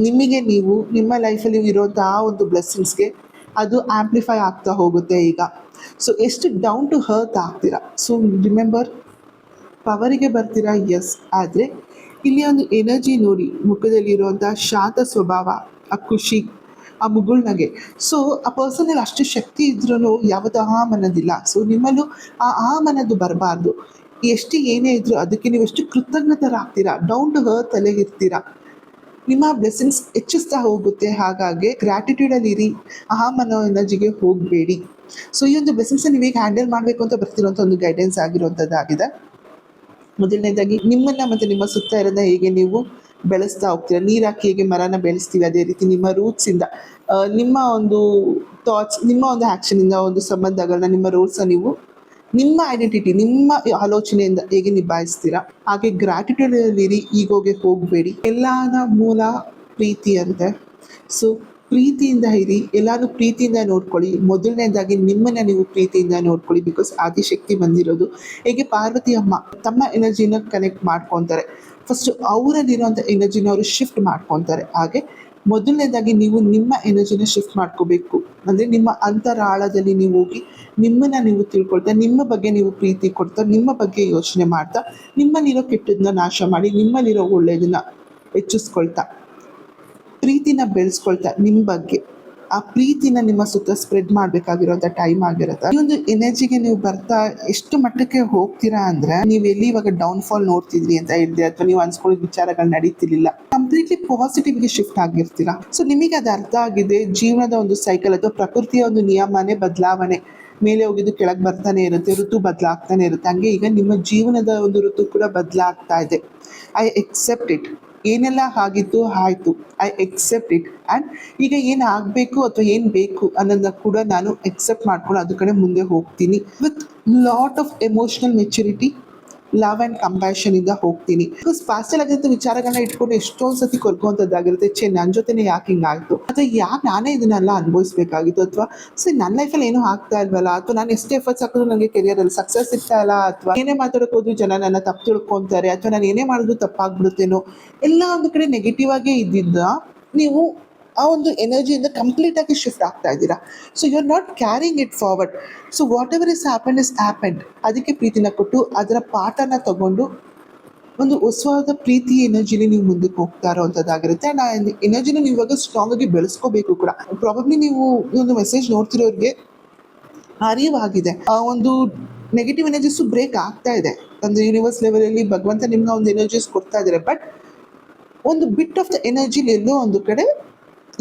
ನಿಮಗೆ ನೀವು, ನಿಮ್ಮ ಲೈಫಲ್ಲಿ ಇರುವಂಥ ಆ ಒಂದು ಬ್ಲೆಸ್ಸಿಂಗ್ಸ್ಗೆ ಅದು ಆ್ಯಂಪ್ಲಿಫೈ ಆಗ್ತಾ ಹೋಗುತ್ತೆ ಈಗ. ಸೊ ಎಷ್ಟು ಡೌನ್ ಟು ಹರ್ತ್ ಆಗ್ತೀರಾ. ಸೊ ರಿಮೆಂಬರ್, ಪವರಿಗೆ ಬರ್ತೀರಾ ಎಸ್, ಆದರೆ ಇಲ್ಲಿ ಒಂದು ಎನರ್ಜಿ ನೋಡಿ, ಮುಖದಲ್ಲಿರುವಂಥ ಶಾಂತ ಸ್ವಭಾವ, ಆ ಖುಷಿ, ಆ ಮುಗುಳ್ನಗೆ. ಸೊ ಆ ಪರ್ಸನಲ್ಲಿ ಅಷ್ಟು ಶಕ್ತಿ ಇದ್ರೂ ಯಾವತ್ತೂ ಅಹಂ ಅನ್ನೋದಿಲ್ಲ. ಸೊ ನಿಮ್ಮಲ್ಲೂ ಆ ಅಹಂ ಅನ್ನೋದು ಬರಬಾರ್ದು. ಎಷ್ಟು ಏನೇ ಇದ್ರೂ ಅದಕ್ಕೆ ನೀವು ಎಷ್ಟು ಕೃತಜ್ಞತರಾಗ್ತೀರಾ, ಡೌನ್ ಟು ಹರ್ತ್ ಅಲ್ಲೇ ಇರ್ತೀರಾ, ನಿಮ್ಮ ಬ್ಲೆಸ್ಸಿಂಗ್ಸ್ ಹೆಚ್ಚಿಸ್ತಾ ಹೋಗುತ್ತೆ. ಹಾಗಾಗಿ ಗ್ರ್ಯಾಟಿಟ್ಯೂಡಲ್ಲಿ ಇರಿ, ಅಹಂ ಅನ್ನೋ ಎನರ್ಜಿಗೆ ಹೋಗಬೇಡಿ. ಸೊ ಈ ಒಂದು ಬ್ಲೆಸ್ಸಿಂಗ್ಸ್ ನೀವು ಹೇಗೆ ಹ್ಯಾಂಡಲ್ ಮಾಡಬೇಕು ಅಂತ ಬರ್ತಿರೋಂಥ ಒಂದು ಗೈಡೆನ್ಸ್ ಆಗಿರುವಂಥದ್ದಾಗಿದೆ. ಮೊದಲನೇದಾಗಿ ನಿಮ್ಮನ್ನ ಮತ್ತು ನಿಮ್ಮ ಸುತ್ತ ಇರೋದನ್ನ ಹೇಗೆ ನೀವು ಬೆಳೆಸ್ತಾ ಹೋಗ್ತೀರಾ. ನೀರು ಹಾಕಿ ಹೇಗೆ ಮರನ ಬೆಳೆಸ್ತೀವಿ, ಅದೇ ರೀತಿ ನಿಮ್ಮ ರೂಟ್ಸಿಂದ ನಿಮ್ಮ ಒಂದು ಥಾಟ್ಸ್, ನಿಮ್ಮ ಒಂದು ಆ್ಯಕ್ಷನಿಂದ ಒಂದು ಸಂಬಂಧಗಳನ್ನ, ನಿಮ್ಮ ರೂಟ್ಸ್ನ ನೀವು ನಿಮ್ಮ ಐಡೆಂಟಿಟಿ, ನಿಮ್ಮ ಆಲೋಚನೆಯಿಂದ ಹೇಗೆ ನಿಭಾಯಿಸ್ತೀರಾ. ಹಾಗೆ ಗ್ರ್ಯಾಟಿಟ್ಯೂಡಲ್ಲಿರಿ, ಈಗೋಗೆ ಹೋಗಬೇಡಿ. ಎಲ್ಲಾನ ಮೂಲ ಪ್ರೀತಿ ಅಂತೆ. ಸೊ ಪ್ರೀತಿಯಿಂದ ಇರಿ, ಎಲ್ಲರೂ ಪ್ರೀತಿಯಿಂದ ನೋಡ್ಕೊಳ್ಳಿ. ಮೊದಲನೇದಾಗಿ ನಿಮ್ಮನ್ನು ನೀವು ಪ್ರೀತಿಯಿಂದ ನೋಡ್ಕೊಳ್ಳಿ. ಬಿಕಾಸ್ ಆದಿಶಕ್ತಿ ಬಂದಿರೋದು ಹೇಗೆ, ಪಾರ್ವತಿ ಅಮ್ಮ ತಮ್ಮ ಎನರ್ಜಿನ ಕನೆಕ್ಟ್ ಮಾಡ್ಕೊತಾರೆ. ಫಸ್ಟು ಅವರಲ್ಲಿರೋಂಥ ಎನರ್ಜಿನ ಅವರು ಶಿಫ್ಟ್ ಮಾಡ್ಕೊತಾರೆ. ಹಾಗೆ ಮೊದಲನೇದಾಗಿ ನೀವು ನಿಮ್ಮ ಎನರ್ಜಿನ ಶಿಫ್ಟ್ ಮಾಡ್ಕೋಬೇಕು. ಅಂದರೆ ನಿಮ್ಮ ಅಂತರಾಳದಲ್ಲಿ ನೀವು ಹೋಗಿ ನಿಮ್ಮನ್ನು ನೀವು ತಿಳ್ಕೊಳ್ತಾ, ನಿಮ್ಮ ಬಗ್ಗೆ ನೀವು ಪ್ರೀತಿ ಕೊಡ್ತಾ, ನಿಮ್ಮ ಬಗ್ಗೆ ಯೋಚನೆ ಮಾಡ್ತಾ, ನಿಮ್ಮಲ್ಲಿರೋ ಕೆಟ್ಟದನ್ನ ನಾಶ ಮಾಡಿ, ನಿಮ್ಮಲ್ಲಿರೋ ಒಳ್ಳೆಯದನ್ನ ಹೆಚ್ಚಿಸ್ಕೊಳ್ತಾ, ಪ್ರೀತಿನ ಬೆಳೆಸ್ಕೊಳ್ತಾ, ನಿಮ್ಮ ಬಗ್ಗೆ ಆ ಪ್ರೀತಿನ ನಿಮ್ಮ ಸುತ್ತ ಸ್ಪ್ರೆಡ್ ಮಾಡಬೇಕಾಗಿರೋಂಥ ಟೈಮ್ ಆಗಿರುತ್ತೆ. ಈ ಒಂದು ಎನರ್ಜಿಗೆ ನೀವು ಬರ್ತಾ ಎಷ್ಟು ಮಟ್ಟಕ್ಕೆ ಹೋಗ್ತೀರಾ ಅಂದರೆ, ನೀವು ಎಲ್ಲಿ ಇವಾಗ ಡೌನ್ಫಾಲ್ ನೋಡ್ತಿದ್ರಿ ಅಂತ ಹೇಳಿದ್ರೆ, ಅಥವಾ ನೀವು ಅನ್ಸ್ಕೊಂಡಿದ್ದ ವಿಚಾರಗಳು ನಡೀತಿರ್ಲಿಲ್ಲ, ಕಂಪ್ಲೀಟ್ಲಿ ಪಾಸಿಟಿವ್ಗೆ ಶಿಫ್ಟ್ ಆಗಿರ್ತೀರಾ. ಸೊ ನಿಮಗೆ ಅದು ಅರ್ಥ ಆಗಿದೆ, ಜೀವನದ ಒಂದು ಸೈಕಲ್ ಅಥವಾ ಪ್ರಕೃತಿಯ ಒಂದು ನಿಯಮನೇ ಬದಲಾವಣೆ, ಮೇಲೆ ಹೋಗಿದ್ದು ಕೆಳಗೆ ಬರ್ತಾನೆ ಇರುತ್ತೆ, ಋತು ಬದಲಾಗ್ತಾನೆ ಇರುತ್ತೆ. ಹಂಗೆ ಈಗ ನಿಮ್ಮ ಜೀವನದ ಒಂದು ಋತು ಕೂಡ ಬದಲಾಗ್ತಾ ಇದೆ. I accept it. ಏನೆಲ್ಲ ಆಗಿತ್ತು ಆಯಿತು, ಐ ಎಕ್ಸೆಪ್ಟ್ ಇಟ್. ಆ್ಯಂಡ್ ಈಗ ಏನು ಆಗಬೇಕು ಅಥವಾ ಏನು ಬೇಕು ಅನ್ನೋದನ್ನ ಕೂಡ ನಾನು ಎಕ್ಸೆಪ್ಟ್ ಮಾಡ್ಕೊಂಡು ಅದ್ರ ಕಡೆ ಮುಂದೆ ಹೋಗ್ತೀನಿ with lot of emotional maturity, love and compassion ಇಂದ ಹೋಗ್ತೀನಿ. ಬಿಕಾಸ್ ಪಾಸ್ಟಲ್ಲಿ ಆಗಿರೋ ವಿಚಾರಗಳನ್ನ ಇಟ್ಕೊಂಡು ಎಷ್ಟೊಂದು ಸತಿ ಕೊರ್ಗುವಂಥದ್ದಾಗಿರುತ್ತೆ. ನನ್ನ ಜೊತೆನೇ ಯಾಕೆ ಹಿಂಗಾಯಿತು, ಅಥವಾ ಯಾಕೆ ನಾನೇ ಇದನ್ನೆಲ್ಲ ಅನುಭವಿಸ್ಬೇಕಾಗಿತ್ತು, ಅಥವಾ ಸರಿ ನನ್ನ ಲೈಫಲ್ಲಿ ಏನೂ ಆಗ್ತಾ ಇಲ್ವಲ್ಲ, ಅಥವಾ ನಾನು ಎಷ್ಟು ಎಫರ್ಟ್ಸ್ ಹಾಕಿದ್ರು ನನಗೆ ಕೆರಿಯರಲ್ಲಿ ಸಕ್ಸಸ್ ಸಿಗ್ತಾ ಇಲ್ಲ, ಅಥವಾ ಏನೇ ಮಾತಾಡೋಕೆ ಹೋದ್ರು ಜನ ನನ್ನ ತಪ್ಪು ತಿಳ್ಕೊತಾರೆ, ಅಥವಾ ನಾನು ಏನೇ ಮಾಡಿದ್ರು ತಪ್ಪಾಗ್ಬಿಡುತ್ತೇನೋ, ಎಲ್ಲ ಒಂದು ಕಡೆ ನೆಗೆಟಿವ್ ಆಗೇ ಇದ್ದಿದ್ದ ನೀವು ಆ ಒಂದು ಎನರ್ಜಿಯಿಂದ ಕಂಪ್ಲೀಟಾಗಿ ಶಿಫ್ಟ್ ಆಗ್ತಾ ಇದ್ದೀರಾ. So you are not carrying it forward. So whatever is happen is happened. ಅದಕ್ಕೆ ಪ್ರೀತಿನ ಕೊಟ್ಟು ಅದರ ಪಾಠನ ತಗೊಂಡು ಒಂದು ಹೊಸವಾದ ಪ್ರೀತಿ ಎನರ್ಜಿಲಿ ನೀವು ಮುಂದಕ್ಕೆ ಹೋಗ್ತಾ ಇರೋವಂಥದ್ದಾಗಿರುತ್ತೆ. ಆ್ಯಂಡ್ ಆ ಎನರ್ಜಿನ ನೀವು ಇವಾಗ ಸ್ಟ್ರಾಂಗ್ ಆಗಿ ಬೆಳೆಸ್ಕೋಬೇಕು ಕೂಡ. ಪ್ರಾಬಬ್ಲಿ ನೀವು ಈ ಒಂದು ಮೆಸೇಜ್ ನೋಡ್ತಿರೋರಿಗೆ ಅರಿವಾಗಿದೆ, ಆ ಒಂದು ನೆಗೆಟಿವ್ ಎನರ್ಜೀಸು ಬ್ರೇಕ್ ಆಗ್ತಾ ಇದೆ. ಒಂದು ಯೂನಿವರ್ಸ್ ಲೆವೆಲಲ್ಲಿ ಭಗವಂತ ನಿಮ್ಗೆ ಒಂದು ಎನರ್ಜೀಸ್ ಕೊಡ್ತಾ ಇದ್ದಾರೆ. ಬಟ್ ಒಂದು ಬಿಟ್ ಆಫ್ ದ ಎನರ್ಜಿಲಿ ಎಲ್ಲೋ ಒಂದು ಕಡೆ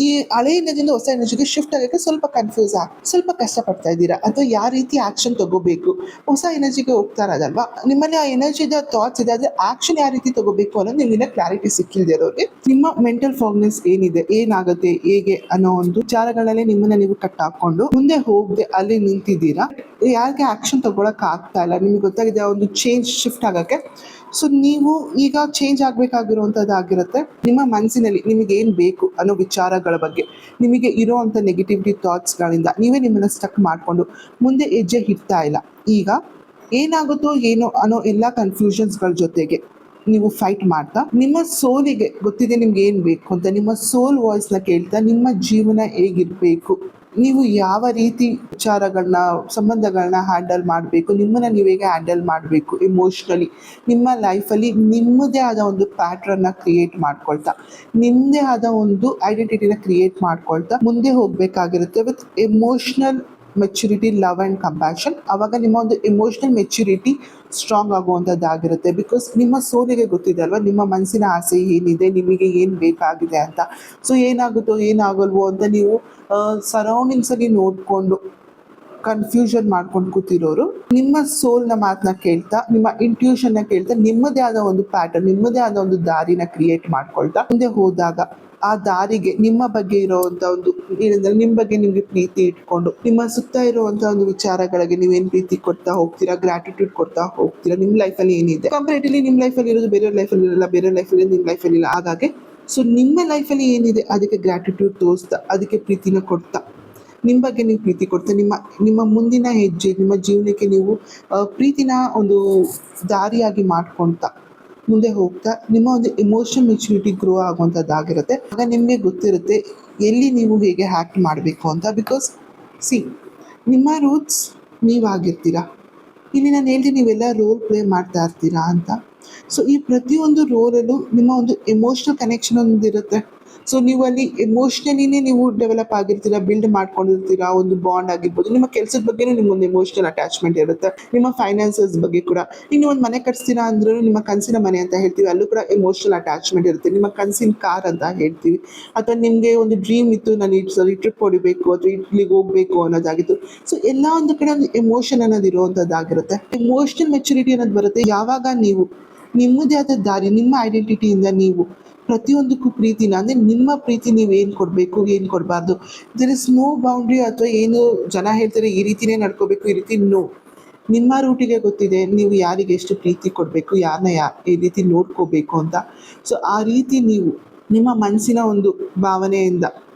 ಈ ಹಳೆ ಎನರ್ಜಿಯಿಂದ ಹೊಸ ಎನರ್ಜಿಗೆ ಶಿಫ್ಟ್ ಆಗೋಕ್ಕೆ ಸ್ವಲ್ಪ ಕನ್ಫ್ಯೂಸ್ ಸ್ವಲ್ಪ ಕಷ್ಟಪಡ್ತಾ ಇದ್ದೀರಾ, ಅಥವಾ ಯಾವ ರೀತಿ ಆ್ಯಕ್ಷನ್ ತಗೋಬೇಕು. ಹೊಸ ಎನರ್ಜಿಗೆ ಹೋಗ್ತಾ ಇರೋದಲ್ವಾ, ನಿಮ್ಮಲ್ಲಿ ಆ ಎನರ್ಜಿ ಇದೆ, ಥಾಟ್ಸ್ ಇದೆ, ಆದರೆ ಆ್ಯಕ್ಷನ್ ಯಾವ ರೀತಿ ತಗೋಬೇಕು ಅನ್ನೋದು ನಿಮ್ಮಿಂದ ಕ್ಲಾರಿಟಿ ಸಿಕ್ಕಿದೆ ಇರೋರಿಗೆ. ನಿಮ್ಮ ಮೆಂಟಲ್ ಫಾಗ್ನೆಸ್ ಏನಿದೆ, ಏನಾಗುತ್ತೆ, ಹೇಗೆ ಅನ್ನೋ ಒಂದು ವಿಚಾರಗಳಲ್ಲೇ ನಿಮ್ಮನ್ನ ನೀವು ಕಟ್ ಹಾಕೊಂಡು ಮುಂದೆ ಹೋಗದೆ ಅಲ್ಲಿ ನಿಂತಿದ್ದೀರಾ. ಯಾರಿಗೆ ಆ್ಯಕ್ಷನ್ ತಗೊಳಕ್ಕೆ ಆಗ್ತಾ ಇಲ್ಲ, ನಿಮಗೆ ಗೊತ್ತಾಗಿದೆ ಆ ಒಂದು ಚೇಂಜ್ ಶಿಫ್ಟ್ ಆಗೋಕ್ಕೆ. ಸೊ ನೀವು ಈಗ ಚೇಂಜ್ ಆಗಬೇಕಾಗಿರುವಂಥದ್ದಾಗಿರುತ್ತೆ. ನಿಮ್ಮ ಮನಸ್ಸಿನಲ್ಲಿ ನಿಮಗೆ ಏನು ಬೇಕು ಅನ್ನೋ ವಿಚಾರಗಳ ಬಗ್ಗೆ, ನಿಮಗೆ ಇರೋವಂಥ ನೆಗೆಟಿವಿಟಿ ಥಾಟ್ಸ್ಗಳಿಂದ ನೀವೇ ನಿಮ್ಮನ್ನು ಸ್ಟಕ್ ಮಾಡಿಕೊಂಡು ಮುಂದೆ ಹೆಜ್ಜೆ ಇಡ್ತಾ ಇಲ್ಲ. ಈಗ ಏನಾಗುತ್ತೋ ಏನೋ ಅನ್ನೋ ಎಲ್ಲ ಕನ್ಫ್ಯೂಷನ್ಸ್ಗಳ ಜೊತೆಗೆ ನೀವು ಫೈಟ್ ಮಾಡ್ತಾ, ನಿಮ್ಮ ಸೋಲಿಗೆ ಗೊತ್ತಿದೆ ನಿಮ್ಗೆ ಏನು ಬೇಕು ಅಂತ, ನಿಮ್ಮ ಸೋಲ್ ವಾಯ್ಸ್ನ ಕೇಳ್ತಾ ನಿಮ್ಮ ಜೀವನ ಹೇಗಿರಬೇಕು, ನೀವು ಯಾವ ರೀತಿ ವಿಚಾರಗಳನ್ನ, ಸಂಬಂಧಗಳನ್ನ ಹ್ಯಾಂಡಲ್ ಮಾಡಬೇಕು, ನಿಮ್ಮನ್ನು ನೀವು ಹೇಗೆ ಹ್ಯಾಂಡಲ್ ಮಾಡಬೇಕು ಎಮೋಷ್ನಲಿ, ನಿಮ್ಮ ಲೈಫಲ್ಲಿ ನಿಮ್ಮದೇ ಆದ ಒಂದು ಪ್ಯಾಟ್ರನ್ನ ಕ್ರಿಯೇಟ್ ಮಾಡ್ಕೊಳ್ತಾ, ನಿಮ್ಮದೇ ಆದ ಒಂದು ಐಡೆಂಟಿಟಿನ ಕ್ರಿಯೇಟ್ ಮಾಡ್ಕೊಳ್ತಾ ಮುಂದೆ ಹೋಗಬೇಕಾಗಿರುತ್ತೆ with emotional maturity, love and compassion. ಆವಾಗ ನಿಮ್ಮ ಒಂದು ಎಮೋಷ್ನಲ್ ಮೆಚುರಿಟಿ ಸ್ಟ್ರಾಂಗ್ ಆಗುವಂಥದ್ದಾಗಿರುತ್ತೆ. ಬಿಕಾಸ್ ನಿಮ್ಮ ಸೋಲಿಗೆ ಗೊತ್ತಿದೆ ಅಲ್ವಾ, ನಿಮ್ಮ ಮನಸ್ಸಿನ ಆಸೆ ಏನಿದೆ, ನಿಮಗೆ ಏನು ಬೇಕಾಗಿದೆ ಅಂತ. ಸೊ ಏನಾಗುತ್ತೋ ಏನಾಗಲ್ವೋ ಅಂತ ನೀವು ಸರೌಂಡಿಂಗ್ಸಲ್ಲಿ ನೋಡಿಕೊಂಡು ಕನ್ಫ್ಯೂಷನ್ ಮಾಡ್ಕೊಂಡು ಕೂತಿರೋರು ನಿಮ್ಮ ಸೋಲ್ನ ಮಾತನ್ನ ಕೇಳ್ತಾ, ನಿಮ್ಮ ಇಂಟ್ಯೂಷನ್ನ ಕೇಳ್ತಾ, ನಿಮ್ಮದೇ ಆದ ಒಂದು ಪ್ಯಾಟರ್ನ್, ನಿಮ್ಮದೇ ಆದ ಒಂದು ದಾರಿನ ಕ್ರಿಯೇಟ್ ಮಾಡ್ಕೊಳ್ತಾ ಮುಂದೆ ಹೋದಾಗ ಆ ದಾರಿಗೆ ನಿಮ್ಮ ಬಗ್ಗೆ ಇರುವಂತ ಒಂದು ಏನಂದ್ರೆ ನಿಮ್ಮ ಬಗ್ಗೆ ನಿಮ್ಗೆ ಪ್ರೀತಿ ಇಟ್ಕೊಂಡು ನಿಮ್ಮ ಸುತ್ತ ಇರುವಂತ ಒಂದು ವಿಚಾರಗಳಿಗೆ ನೀವೇನ್ ಪ್ರೀತಿ ಕೊಡ್ತಾ ಹೋಗ್ತೀರಾ, ಗ್ರಾಟಿಟ್ಯೂಡ್ ಕೊಡ್ತಾ ಹೋಗ್ತೀರಾ. ನಿಮ್ಮ ಲೈಫಲ್ಲಿ ಏನಿದೆ ಕಂಪೇರಿಟಿವ್ಲಿ ನಿಮ್ಮ ಲೈಫಲ್ಲಿ ಇರೋದು ಬೇರೆ ಲೈಫಲ್ಲಿ ಇರಲ್ಲ, ಬೇರೆ ಲೈಫಲ್ಲಿ ನಿಮ್ಮ ಲೈಫಲ್ಲಿ ಇಲ್ಲ. ಹಾಗಾಗಿ ಸೊ ನಿಮ್ಮ ಲೈಫಲ್ಲಿ ಏನಿದೆ ಅದಕ್ಕೆ ಗ್ರಾಟಿಟ್ಯೂಡ್ ತೋರಿಸ್ತಾ, ಅದಕ್ಕೆ ಪ್ರೀತಿನ ಕೊಡ್ತಾ, ನಿಮ್ಮ ಬಗ್ಗೆ ನೀವು ಪ್ರೀತಿ ಕೊಡ್ತಾ, ನಿಮ್ಮ ಮುಂದಿನ ಹೆಜ್ಜೆ, ನಿಮ್ಮ ಜೀವನಕ್ಕೆ ನೀವು ಪ್ರೀತಿನ ಒಂದು ದಾರಿಯಾಗಿ ಮಾಡ್ಕೊಳ್ತಾ ಮುಂದೆ ಹೋಗ್ತಾ ನಿಮ್ಮ ಒಂದು ಎಮೋಷನಲ್ ಮೆಚುರಿಟಿ ಗ್ರೋ ಆಗುವಂಥದ್ದಾಗಿರುತ್ತೆ. ಆಗ ನಿಮಗೆ ಗೊತ್ತಿರುತ್ತೆ ಎಲ್ಲಿ ನೀವು ಹೇಗೆ ಆ್ಯಕ್ಟ್ ಮಾಡಬೇಕು ಅಂತ. ಬಿಕಾಸ್ ಸಿ, ನಿಮ್ಮ ರೂಟ್ಸ್ ನೀವಾಗಿರ್ತೀರಾ. ಇಲ್ಲಿ ನಾನು ಹೇಳ್ತೀನಿ ನೀವೆಲ್ಲ ರೋಲ್ ಪ್ಲೇ ಮಾಡ್ತಾ ಇರ್ತೀರಾ ಅಂತ. ಸೊ ಈ ಪ್ರತಿಯೊಂದು ರೋಲಲ್ಲೂ ನಿಮ್ಮ ಒಂದು ಎಮೋಷ್ನಲ್ ಕನೆಕ್ಷನ್ ಒಂದಿರುತ್ತೆ. ಸೊ ನೀವು ಅಲ್ಲಿ ಎಮೋಷ್ನಲಿನೇ ನೀವು ಡೆವಲಪ್ ಆಗಿರ್ತೀರಾ, ಬಿಲ್ಡ್ ಮಾಡ್ಕೊಂಡಿರ್ತೀರಾ. ಒಂದು ಬಾಂಡ್ ಆಗಿರ್ಬೋದು, ನಿಮ್ಮ ಕೆಲಸದ ಬಗ್ಗೆನೂ ನಿಮ್ಮೊಂದು ಎಮೋಷ್ನಲ್ ಅಟ್ಯಾಚ್ಮೆಂಟ್ ಇರುತ್ತೆ, ನಿಮ್ಮ ಫೈನಾನ್ಸಸ್ ಬಗ್ಗೆ ಕೂಡ. ಇನ್ನು ಒಂದು ಮನೆ ಕಟ್ಸ್ತೀರಾ ಅಂದ್ರೂ ನಿಮ್ಮ ಕನಸಿನ ಮನೆ ಅಂತ ಹೇಳ್ತೀವಿ, ಅಲ್ಲೂ ಕೂಡ ಎಮೋಷ್ನಲ್ ಅಟ್ಯಾಚ್ಮೆಂಟ್ ಇರುತ್ತೆ. ನಿಮ್ಮ ಕನಸಿನ ಕಾರ್ ಅಂತ ಹೇಳ್ತೀವಿ. ಅಥವಾ ನಿಮಗೆ ಒಂದು ಡ್ರೀಮ್ ಇತ್ತು, ನಾನು ಈ ಟ್ರಿಪ್ ಹೊಡಿಬೇಕು ಅಥವಾ ಇಲ್ಲಿಗೆ ಹೋಗಬೇಕು ಅನ್ನೋದಾಗಿತ್ತು. ಸೊ ಎಲ್ಲ ಒಂದು ಕಡೆ ಒಂದು ಎಮೋಷನ್ ಅನ್ನೋದು ಇರುವಂಥದ್ದಾಗಿರುತ್ತೆ. ಎಮೋಷನಲ್ ಮೆಚುರಿಟಿ ಅನ್ನೋದು ಬರುತ್ತೆ ಯಾವಾಗ ನೀವು ನಿಮ್ಮದೇ ಆದ ದಾರಿ, ನಿಮ್ಮ ಐಡೆಂಟಿಟಿಯಿಂದ ನೀವು ಪ್ರತಿಯೊಂದಕ್ಕೂ ಪ್ರೀತಿನ, ಅಂದರೆ ನಿಮ್ಮ ಪ್ರೀತಿ ನೀವು ಏನು ಕೊಡಬೇಕು, ಏನು ಕೊಡಬಾರ್ದು, ದೆರ್ ಇಸ್ ನೋ ಬೌಂಡ್ರಿ. ಅಥವಾ ಏನು ಜನ ಹೇಳ್ತಾರೆ ಈ ರೀತಿಯೇ ನಡ್ಕೋಬೇಕು, ಈ ರೀತಿ ನೋ. ನಿಮ್ಮ ರೂಟಿಗೆ ಗೊತ್ತಿದೆ ನೀವು ಯಾರಿಗೆ ಎಷ್ಟು ಪ್ರೀತಿ ಕೊಡಬೇಕು, ಯಾರನ್ನ ಈ ರೀತಿ ನೋಡ್ಕೋಬೇಕು ಅಂತ. ಸೊ ಆ ರೀತಿ ನೀವು ನಿಮ್ಮ ಮನಸ್ಸಿನ ಒಂದು ಭಾವನೆಯಿಂದ,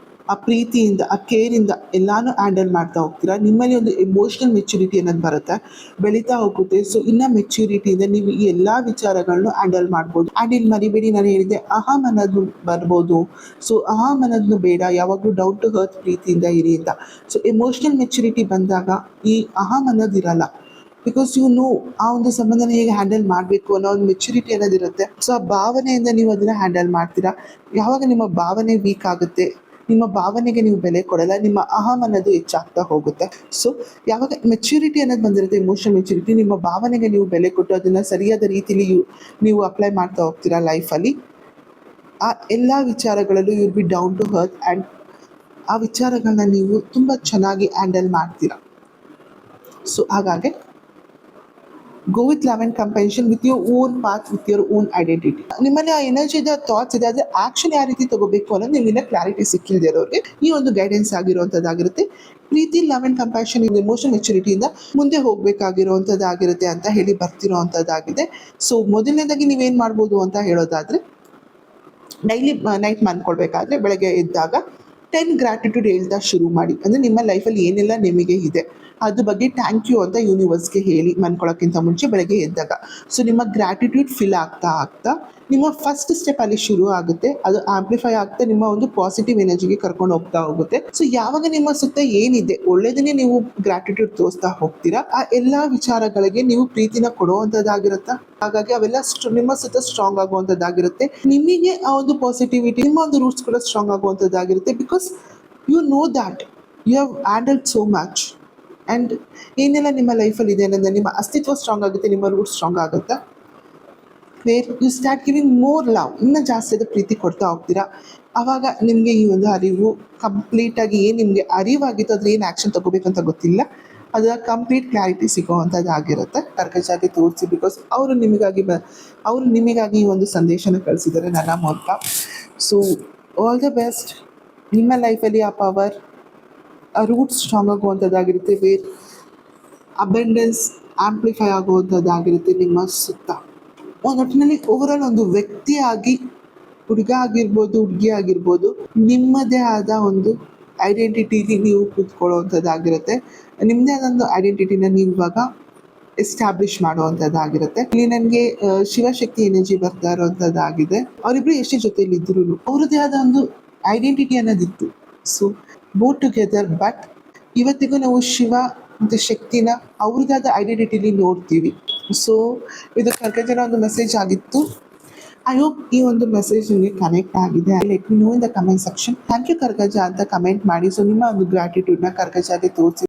ಆ ಪ್ರೀತಿಯಿಂದ, ಆ ಕೇರಿಂದ ಎಲ್ಲಾನು ಹ್ಯಾಂಡಲ್ ಮಾಡ್ತಾ ಹೋಗ್ತೀರಾ. ನಿಮ್ಮಲ್ಲಿ ಒಂದು ಎಮೋಷ್ನಲ್ ಮೆಚುರಿಟಿ ಅನ್ನೋದು ಬರುತ್ತೆ, ಬೆಳೀತಾ ಹೋಗುತ್ತೆ. ಸೊ ಇನ್ನು ಮೆಚ್ಯೂರಿಟಿಯಿಂದ ನೀವು ಈ ಎಲ್ಲ ವಿಚಾರಗಳನ್ನು ಹ್ಯಾಂಡಲ್ ಮಾಡ್ಬೋದು. ಆ್ಯಂಡ್ ಇಲ್ಲಿ ಮರಿಬೇಡಿ, ನಾನು ಹೇಳಿದೆ ಅಹಂ ಅನ್ನೋದು ಬರ್ಬೋದು. ಸೊ ಅಹಂ ಅನ್ನೋದನ್ನು ಬೇಡ, ಯಾವಾಗಲೂ ಡೌನ್ ಟು ಅರ್ತ್ ಪ್ರೀತಿಯಿಂದ ಇರಿ ಅಂತ. ಸೊ ಎಮೋಷ್ನಲ್ ಮೆಚುರಿಟಿ ಬಂದಾಗ ಈ ಅಹಂ ಅನ್ನೋದಿರಲ್ಲ. ಬಿಕಾಸ್ ಯು ನೋ ಆ ಒಂದು ಸಂಬಂಧನ ಹೇಗೆ ಹ್ಯಾಂಡಲ್ ಮಾಡಬೇಕು ಅನ್ನೋ ಒಂದು ಮೆಚುರಿಟಿ ಅನ್ನೋದಿರುತ್ತೆ. ಸೊ ಆ ಭಾವನೆಯಿಂದ ನೀವು ಅದನ್ನು ಹ್ಯಾಂಡಲ್ ಮಾಡ್ತೀರಾ. ಯಾವಾಗ ನಿಮ್ಮ ಭಾವನೆ ವೀಕ್ ಆಗುತ್ತೆ, ನಿಮ್ಮ ಭಾವನೆಗೆ ನೀವು ಬೆಲೆ ಕೊಡಲ್ಲ, ನಿಮ್ಮ ಅಹಂ ಅನ್ನೋದು ಹೆಚ್ಚಾಗ್ತಾ ಹೋಗುತ್ತೆ. ಸೊ ಯಾವಾಗ ಮೆಚ್ಯೂರಿಟಿ ಅನ್ನೋದು ಬಂದಿರುತ್ತೆ, ಎಮೋಷನಲ್ ಮೆಚ್ಯೂರಿಟಿ, ನಿಮ್ಮ ಭಾವನೆಗೆ ನೀವು ಬೆಲೆ ಕೊಟ್ಟು ಅದನ್ನು ಸರಿಯಾದ ರೀತಿಯಲ್ಲಿ ನೀವು ಅಪ್ಲೈ ಮಾಡ್ತಾ ಹೋಗ್ತೀರಾ ಲೈಫಲ್ಲಿ. ಆ ಎಲ್ಲ ವಿಚಾರಗಳಲ್ಲೂ you will be down to earth and ಆ ವಿಚಾರಗಳನ್ನ ನೀವು ತುಂಬ ಚೆನ್ನಾಗಿ ಹ್ಯಾಂಡಲ್ ಮಾಡ್ತೀರಾ. ಸೊ ಹಾಗಾಗಿ go with love and compassion with your own path, with your own identity. ನಿಮ್ಮಲ್ಲಿ ಆ ಎನರ್ಜಿ ಇದೆ, ಥಾಟ್ಸ್ ಇದೆ, ಆದರೆ ಆ್ಯಕ್ಷನ್ ಯಾವ ರೀತಿ ತಗೋಬೇಕು ಅನ್ನೋದು ನಿಮ್ಮಿಂದ ಕ್ಲಾರಿಟಿ ಸಿಕ್ಕಿಲ್ದೇ ಇರೋರಿಗೆ ಈ ಒಂದು ಗೈಡೆನ್ಸ್ ಆಗಿರುವಂಥದ್ದಾಗಿರುತ್ತೆ. ಪ್ರೀತಿ, ಲವ್ ಆ್ಯಂಡ್ ಕಂಪ್ಯಾಷನ್, ಇದು ಎಮೋಷನಲ್ ಮೆಚುರಿಟಿಯಿಂದ ಮುಂದೆ ಹೋಗಬೇಕಾಗಿರುವಂಥದ್ದಾಗಿರುತ್ತೆ ಅಂತ ಹೇಳಿ ಬರ್ತಿರೋವಂಥದ್ದಾಗಿದೆ. ಸೊ ಮೊದಲನೇದಾಗಿ ನೀವೇನು ಮಾಡ್ಬೋದು ಅಂತ ಹೇಳೋದಾದರೆ, ಡೈಲಿ ನೈಟ್ ಮಲ್ಕೊಳ್ಬೇಕಾದ್ರೆ ಬೆಳಗ್ಗೆ ಎದ್ದಾಗ 10 ಗ್ರಾಟಿಟ್ಯೂಡ್ ಹೇಳ್ತಾ ಶುರು ಮಾಡಿ. ಅಂದರೆ ನಿಮ್ಮ ಲೈಫಲ್ಲಿ ಏನೆಲ್ಲ ನಿಮಗೆ ಇದೆ ಅದ್ರ ಬಗ್ಗೆ ಥ್ಯಾಂಕ್ ಯು ಅಂತ ಯೂನಿವರ್ಸ್ಗೆ ಹೇಳಿ ಮನ್ಕೊಳ್ಳೋಕ್ಕಿಂತ ಮುಂಚೆ ಬೆಳಗ್ಗೆ ಎದ್ದಾಗ. ಸೊ ನಿಮ್ಮ ಗ್ರಾಟಿಟ್ಯೂಡ್ ಫಿಲ್ ಆಗ್ತಾ ಆಗ್ತಾ ನಿಮ್ಮ ಫಸ್ಟ್ ಸ್ಟೆಪ್ ಅಲ್ಲಿ ಶುರು ಆಗುತ್ತೆ. ಅದು ಆಂಪ್ಲಿಫೈ ಆಗ್ತಾ ನಿಮ್ಮ ಒಂದು ಪಾಸಿಟಿವ್ ಎನರ್ಜಿಗೆ ಕರ್ಕೊಂಡು ಹೋಗ್ತಾ ಹೋಗುತ್ತೆ. ಸೊ ಯಾವಾಗ ನಿಮ್ಮ ಸುತ್ತ ಏನಿದೆ ಒಳ್ಳೆಯದನ್ನೇ ನೀವು ಗ್ರಾಟಿಟ್ಯೂಡ್ ತೋರಿಸ್ತಾ ಹೋಗ್ತೀರಾ, ಆ ಎಲ್ಲ ವಿಚಾರಗಳಿಗೆ ನೀವು ಪ್ರೀತಿನ ಕೊಡುವಂಥದ್ದಾಗಿರುತ್ತೆ. ಹಾಗಾಗಿ ಅವೆಲ್ಲ ನಿಮ್ಮ ಸುತ್ತ ಸ್ಟ್ರಾಂಗ್ ಆಗುವಂಥದ್ದಾಗಿರುತ್ತೆ. ನಿಮಗೆ ಆ ಒಂದು ಪಾಸಿಟಿವಿಟಿ, ನಿಮ್ಮ ಒಂದು ರೂಟ್ಸ್ ಕೂಡ ಸ್ಟ್ರಾಂಗ್ ಆಗುವಂಥದ್ದಾಗಿರುತ್ತೆ. Because you know that you have handled so much. And ಏನೆಲ್ಲ ನಿಮ್ಮ ಲೈಫಲ್ಲಿ ಇದೆ ಅನ್ನೋದು ನಿಮ್ಮ ಅಸ್ತಿತ್ವ ಸ್ಟ್ರಾಂಗ್ ಆಗುತ್ತೆ, ನಿಮ್ಮ ರೂಟ್ ಸ್ಟ್ರಾಂಗ್ ಆಗುತ್ತೆ. Where you start giving more love, ಇನ್ನೂ ಜಾಸ್ತಿ ಅದು ಪ್ರೀತಿ ಕೊಡ್ತಾ ಹೋಗ್ತೀರಾ. ಆವಾಗ ನಿಮಗೆ ಈ ಒಂದು ಅರಿವು ಕಂಪ್ಲೀಟಾಗಿ ಏನು ನಿಮಗೆ ಅರಿವಾಗಿತ್ತು ಅದ್ರ ಏನು ಆ್ಯಕ್ಷನ್ ತೊಗೋಬೇಕಂತ ಗೊತ್ತಿಲ್ಲ, ಅದರ ಕಂಪ್ಲೀಟ್ ಕ್ಲಾರಿಟಿ ಸಿಗೋವಂಥದ್ದಾಗಿರುತ್ತೆ. ಕರ್ಕಶಾಗಿ ತೋರಿಸಿ. ಬಿಕಾಸ್ ಅವರು ನಿಮಗಾಗಿ ಈ ಒಂದು ಸಂದೇಶನ ಕಳಿಸಿದ್ದಾರೆ ನನ್ನ ಮೂಲಕ. So all the best. ನಿಮ್ಮ ಲೈಫಲ್ಲಿ ಆ ಪವರ್, ಆ ರೂಟ್ಸ್ ಸ್ಟ್ರಾಂಗ್ ಆಗುವಂಥದ್ದಾಗಿರುತ್ತೆ. ವೇರ್ ಅಬೆಂಡೆನ್ಸ್ ಆಂಪ್ಲಿಫೈ ಆಗುವಂಥದ್ದಾಗಿರುತ್ತೆ ನಿಮ್ಮ ಸುತ್ತ. ಒಟ್ಟಿನಲ್ಲಿ ಓವರಾಲ್ ಒಂದು ವ್ಯಕ್ತಿಯಾಗಿ, ಹುಡುಗ ಆಗಿರ್ಬೋದು, ಹುಡುಗಿ ಆಗಿರ್ಬೋದು, ನಿಮ್ಮದೇ ಆದ ಒಂದು ಐಡೆಂಟಿಟಿಲಿ ನೀವು ಕೂತ್ಕೊಳ್ಳುವಂಥದ್ದಾಗಿರುತ್ತೆ. ನಿಮ್ಮದೇ ಆದ ಒಂದು ಐಡೆಂಟಿಟಿನ ನೀವು ಇವಾಗ ಎಸ್ಟಾಬ್ಲಿಷ್ ಮಾಡುವಂಥದ್ದಾಗಿರುತ್ತೆ. ಇಲ್ಲಿ ನನಗೆ ಶಿವಶಕ್ತಿ ಎನರ್ಜಿ ಬರ್ತಾ ಇರೋವಂಥದ್ದಾಗಿದೆ. ಅವರಿಬ್ಬರು ಎಷ್ಟೇ ಜೊತೆಯಲ್ಲಿ ಇದ್ರೂ ಅವ್ರದ್ದೇ ಆದ ಒಂದು ಐಡೆಂಟಿಟಿ ಅನ್ನೋದಿತ್ತು. So both together. ಬಟ್ ಇವತ್ತಿಗೂ ನಾವು ಶಿವ ಮತ್ತು ಶಕ್ತಿನ ಅವ್ರದ್ದಾದ ಐಡೆಂಟಿಟಿಲಿ ನೋಡ್ತೀವಿ. ಸೊ ಇದು ಕರ್ಕಜನ ಒಂದು ಮೆಸೇಜ್ ಆಗಿತ್ತು. ಐ ಹೋಪ್ ಈ ಒಂದು ಮೆಸೇಜ್ ನಿಮಗೆ ಕನೆಕ್ಟ್ ಆಗಿದೆ. Let me know in the comment section. Thank you Koragajja ಅಂತ ಕಮೆಂಟ್ ಮಾಡಿ. ಸೊ ನಿಮ್ಮ ಒಂದು ಗ್ರಾಟಿಟ್ಯೂಡ್ನ ಕರ್ಕಜಾಗೆ ತೋರಿಸಿ.